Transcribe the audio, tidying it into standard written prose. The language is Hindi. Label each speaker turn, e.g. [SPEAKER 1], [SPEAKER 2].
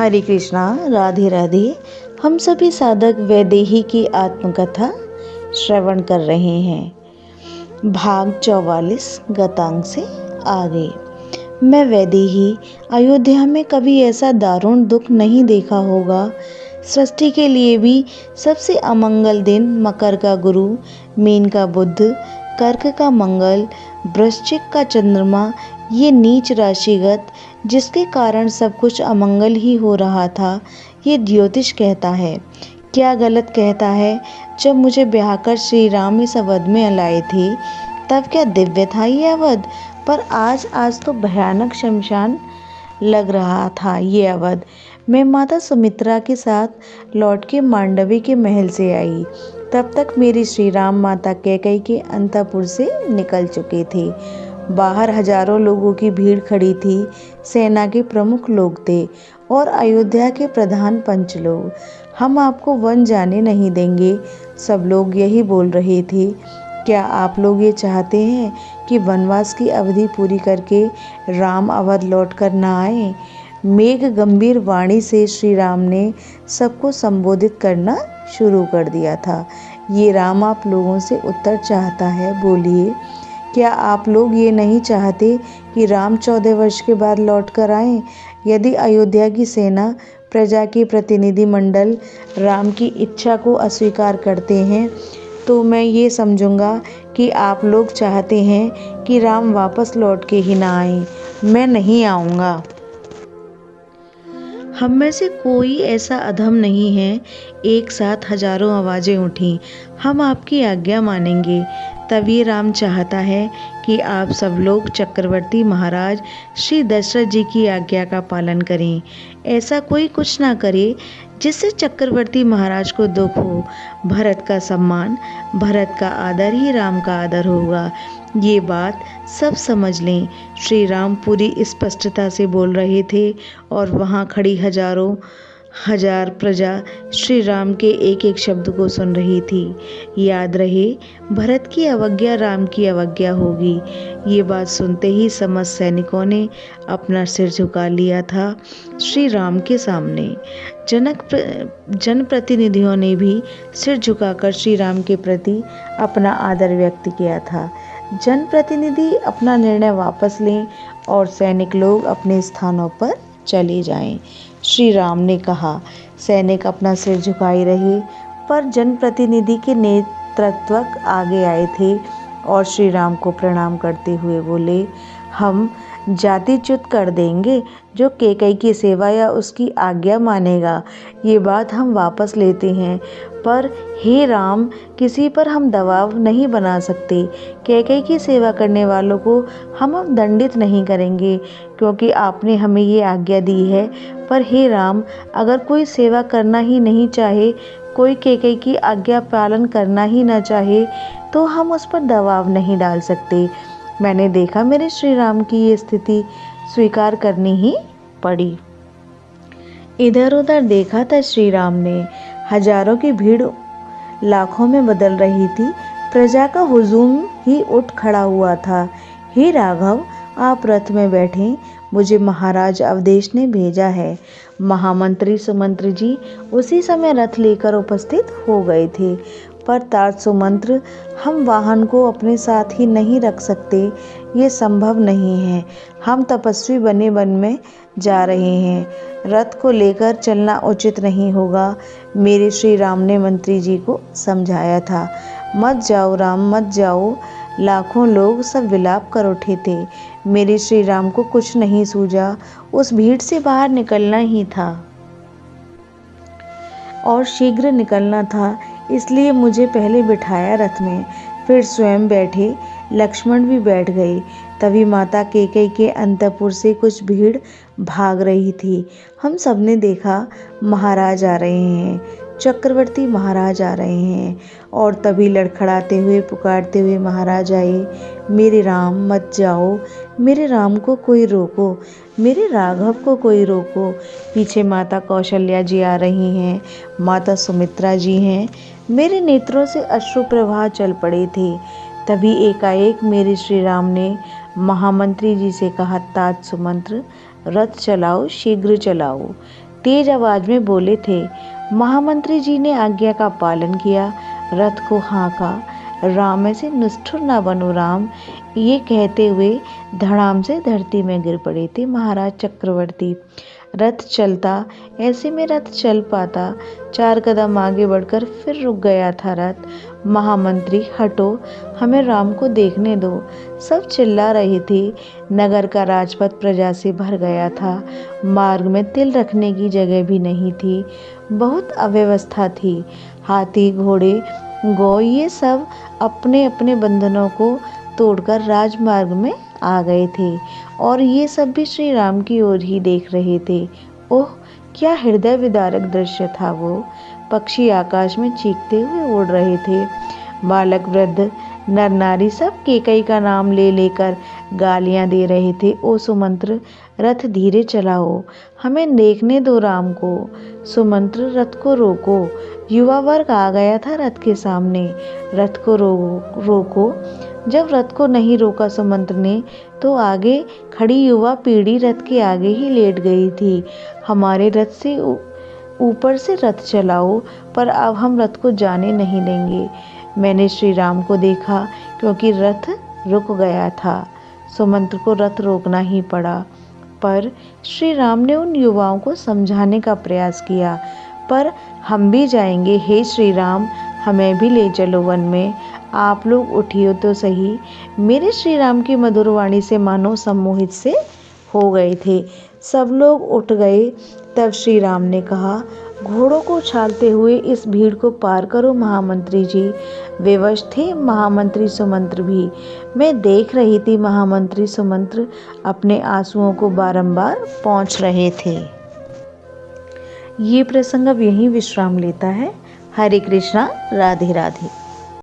[SPEAKER 1] हरे कृष्णा, राधे राधे। हम सभी साधक वैदेही की आत्मकथा श्रवण कर रहे हैं। भाग 44 गतांग से आगे। मैं वैदेही अयोध्या में कभी ऐसा दारुण दुख नहीं देखा होगा। सृष्टि के लिए भी सबसे अमंगल दिन मकर का गुरु, मीन का बुध, कर्क का मंगल, वृश्चिक का चंद्रमा, ये नीच राशिगत जिसके कारण सब कुछ अमंगल ही हो रहा था, ये ज्योतिष कहता है। क्या गलत कहता है? जब मुझे ब्याहकर श्री राम इस अवध में लाए थे तब क्या दिव्य था ये अवध? पर आज तो भयानक शमशान लग रहा था ये अवध। मैं माता सुमित्रा के साथ लौट के मांडवी के महल से आई। तब तक मेरी श्री राम माता कैकेयी के अंतपुर से निकल चुके थे। बाहर हजारों लोगों की भीड़ खड़ी थी। सेना के प्रमुख लोग थे और अयोध्या के प्रधान पंच लोग। हम आपको वन जाने नहीं देंगे, सब लोग यही बोल रहे थे। क्या आप लोग ये चाहते हैं कि वनवास की अवधि पूरी करके राम अवध लौट कर न आए? मेघ गंभीर वाणी से श्री राम ने सबको संबोधित करना शुरू कर दिया था। ये राम आप लोगों से उत्तर चाहता है, बोलिए। क्या आप लोग ये नहीं चाहते कि राम 14 वर्ष के बाद लौट कर आएं? यदि अयोध्या की सेना, प्रजा के प्रतिनिधि मंडल राम की इच्छा को अस्वीकार करते हैं तो मैं ये समझूंगा कि आप लोग चाहते हैं कि राम वापस लौट के ही ना आए। मैं नहीं आऊँगा। हम में से कोई ऐसा अधम नहीं है। एक साथ हजारों आवाज़ें उठी। हम आपकी आज्ञा मानेंगे। तब ये राम चाहता है कि आप सब लोग चक्रवर्ती महाराज श्री दशरथ जी की आज्ञा का पालन करें। ऐसा कोई कुछ ना करे जिससे चक्रवर्ती महाराज को दुख हो। भरत का सम्मान, भरत का आदर ही राम का आदर होगा। ये बात सब समझ लें। श्री राम पूरी स्पष्टता से बोल रहे थे और वहाँ खड़ी हजारों हजार प्रजा श्री राम के एक एक शब्द को सुन रही थी। याद रहे, भरत की अवज्ञा राम की अवज्ञा होगी। ये बात सुनते ही समस्त सैनिकों ने अपना सिर झुका लिया था श्री राम के सामने। जनप्रतिनिधियों ने भी सिर झुकाकर श्री राम के प्रति अपना आदर व्यक्त किया था। जनप्रतिनिधि अपना निर्णय वापस लें और सैनिक लोग अपने स्थानों पर चले जाएं। श्री राम ने कहा। सैनिक अपना सिर झुकाए रहे, पर जनप्रतिनिधि के नेतृत्व आगे आए थे और श्री राम को प्रणाम करते हुए बोले, हम जातिच्युत कर देंगे जो कैकेयी की सेवा या उसकी आज्ञा मानेगा। ये बात हम वापस लेते हैं, पर हे राम, किसी पर हम दबाव नहीं बना सकते। कैकेयी की सेवा करने वालों को हम अब दंडित नहीं करेंगे क्योंकि आपने हमें ये आज्ञा दी है। पर हे राम, अगर कोई सेवा करना ही नहीं चाहे, कोई कैकेयी की आज्ञा पालन करना ही ना चाहे, तो हम उस पर दबाव नहीं डाल सकते। मैंने देखा मेरे श्री राम की ये स्थिति स्वीकार करनी ही पड़ी। इधर उधर देखा था श्री राम ने। हजारों की भीड़ लाखों में बदल रही थी। प्रजा का हुजूम ही उठ खड़ा हुआ था। हे राघव, आप रथ में बैठें, मुझे महाराज अवधेश ने भेजा है। महामंत्री सुमंत्र जी उसी समय रथ लेकर उपस्थित हो गए थे। पर तात सुमंत्र, हम वाहन को अपने साथ ही नहीं रख सकते, ये संभव नहीं है। हम तपस्वी बने वन में जा रहे हैं, रथ को लेकर चलना उचित नहीं होगा। मेरे श्री राम ने मंत्री जी को समझाया था। मत जाओ राम, मत जाओ। लाखों लोग सब विलाप कर उठे थे। मेरे श्री राम को कुछ नहीं सूझा, उस भीड़ से बाहर निकलना ही था और शीघ्र निकलना था। इसलिए मुझे पहले बिठाया रथ में, फिर स्वयं बैठे। लक्ष्मण भी बैठ गए। तभी माता कैकेयी के अंतपुर से कुछ भीड़ भाग रही थी। हम सबने देखा महाराज आ रहे हैं, चक्रवर्ती महाराज आ रहे हैं। और तभी लड़खड़ाते हुए पुकारते हुए महाराज आए, मेरे राम मत जाओ, मेरे राम को कोई रोको, मेरे राघव को कोई रोको। पीछे माता कौशल्या जी आ रही हैं, माता सुमित्रा जी हैं। मेरे नेत्रों से अश्रु प्रवाह चल पड़े थे। तभी एकाएक मेरे श्री राम ने महामंत्री जी से कहा, तात सुमंत्र, रथ चलाओ, शीघ्र चलाओ। तेज आवाज में बोले थे। महामंत्री जी ने आज्ञा का पालन किया, रथ को हाँका। राम ऐसे निष्ठुर ना बनो राम, ये कहते हुए धड़ाम से धरती में गिर पड़े थे महाराज चक्रवर्ती। रथ चलता, ऐसे में रथ चल पाता। 4 कदम आगे बढ़कर फिर रुक गया था रथ। महामंत्री हटो, हमें राम को देखने दो। सब चिल्ला रहे थे। नगर का राजपथ प्रजा से भर गया था। मार्ग में तिल रखने की जगह भी नहीं थी। बहुत अव्यवस्था थी। हाथी, घोड़े, गौ ये सब अपने अपने बंधनों को तोड़कर राजमार्ग में आ गए थे और ये सब भी श्री राम की ओर ही देख रहे थे। ओह, क्या हृदय विदारक दृश्य था वो। पक्षी आकाश में चीखते हुए उड़ रहे थे। बालक, वृद्ध, नर नारी सब केकई का नाम ले लेकर गालियां दे रहे थे। ओ सुमंत्र, रथ धीरे चलाओ, हमें देखने दो राम को। सुमंत्र, रथ को रोको। युवा वर्ग आ गया था रथ के सामने। रथ को रोको। जब रथ को नहीं रोका सुमंत्र ने, तो आगे खड़ी युवा पीढ़ी रथ के आगे ही लेट गई थी। हमारे रथ से ऊपर से रथ चलाओ, पर अब हम रथ को जाने नहीं देंगे। मैंने श्री राम को देखा, क्योंकि रथ रुक गया था। सुमंत्र को रथ रोकना ही पड़ा, पर श्री राम ने उन युवाओं को समझाने का प्रयास किया। पर हम भी जाएंगे, हे श्री राम, हमें भी ले चलो वन में। आप लोग उठियो तो सही। मेरे श्री राम की मधुर वाणी से मानो सम्मोहित से हो गए थे। सब लोग उठ गए। तब श्री राम ने कहा, घोड़ों को उछालते हुए इस भीड़ को पार करो महामंत्री जी। विवश थे महामंत्री सुमंत्र भी। मैं देख रही थी महामंत्री सुमंत्र अपने आंसुओं को बारंबार पोंछ रहे थे। ये प्रसंग अब यहीं विश्राम लेता है। हरे कृष्णा, राधे राधे।